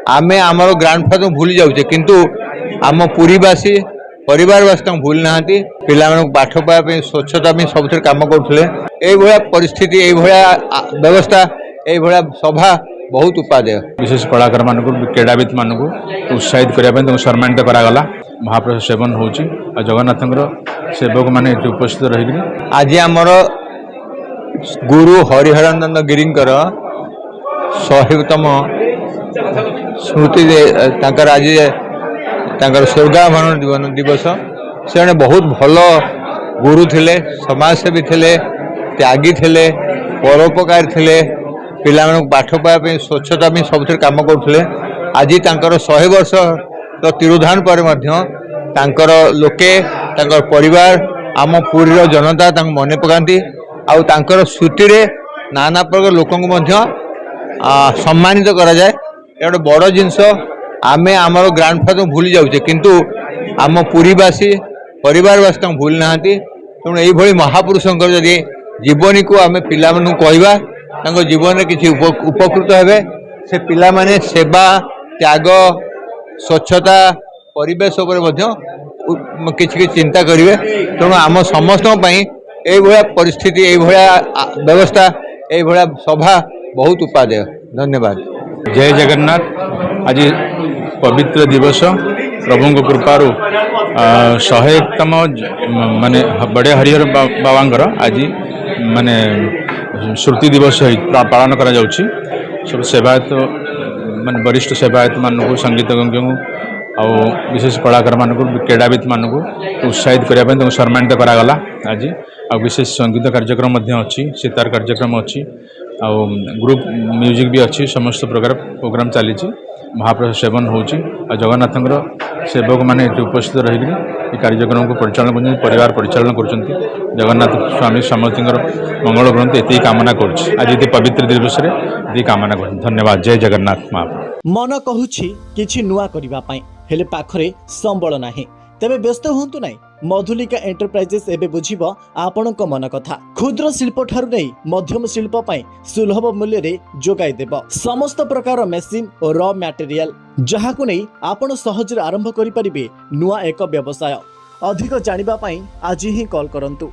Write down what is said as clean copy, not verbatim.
आमे आमर ग्रांडफादर भूली जाऊे किंतु आम पुरीवासी परिवारवासी भूल ना पिला पाठ पढ़ाई स्वच्छता सब कम करुले ये परिस्थिति ये व्यवस्था ये सभा बहुत उपादेय। विशेष कलाकार मान क्रीड़ाविद मान उत्साहित करने सम्मानित करागला महाप्रसाद सेवन हो जगन्नाथ सेवक मैंने उपस्थित रही आज आमर गुरु हरिहरानंद गिरी 100तम स्मृति आज स्वर्गाभरण दिवस से बहुत भल गुरु थे समाजसेवी थे त्यागी थे परोपकारी थे पिला पाठ पढ़ाई स्वच्छता सब कम करुले आज 100 वर्ष तिरोधान पर लोके परिवार आम पुरीर जनता मन पकाती आउर स्मृति नाना प्रकार लोक सम्मानित करा जाए गोटे बड़ जिनस आमे आमर ग्रांडफादर भूली जाऊे किंतु आम पुरीवासी परिवारवासी भूल ना तेणु ये महापुरुषों जदि जीवनी को आम पिला कहवा जीवन में किसी उपकृत हे से पिला माने सेवा त्याग स्वच्छता परिवेश किसी चिंता करेंगे तेणु आम समस्त ये परिस्थिति ये व्यवस्था ये सभा बहुत उपादेय। धन्यवाद। जय जगन्नाथ। आज पवित्र दिवस प्रभु कृपारू 101तम माने बड़े हरिहर बाबा आज माने श्रुति दिवस पालन करा जाउछि। सब सेवायत माने वरिष्ठ सेवायत मानक संगीतज्ञ और विशेष कलाकार मानक क्रीड़ाविद मानक उत्साहित करने सम्मानित करागला आज आ विशेष संगीत कार्यक्रम अच्छी सितार कार्यक्रम अच्छी आ ग्रुप म्यूजिक भी अच्छी समस्त प्रकार प्रोग्राम चली महाप्रसाद सेवन हो जगन्नाथ सेवक मैंने उपस्थित रही कार्यक्रम को परिचालन कर परिवार परिचालन कर जगन्नाथ स्वामी समस्त मंगल ग्रंथ ये कामना कर आज ये पवित्र दिवस ये कामना कर। धन्यवाद। जय जगन्नाथ। मन कहूछि किछि नुआ करिबा पई हेले पाखरे संबल नाही तेबे व्यस्त होंतु नाही। मधुलिका एंटरप्राइजेस एबे बुझिबो आपणक मन कथा। क्षुद्र शिल्प ठारू नै मध्यम शिल्प पई सुलभ मूल्य रे जोगाई देबो समस्त प्रकार मेसिन और रॉ मटेरियल जहाकु नै आपण सहज आरंभ करि परिबे नुआ एक व्यवसाय। अधिक जानिबा पई आज ही कॉल करंतु।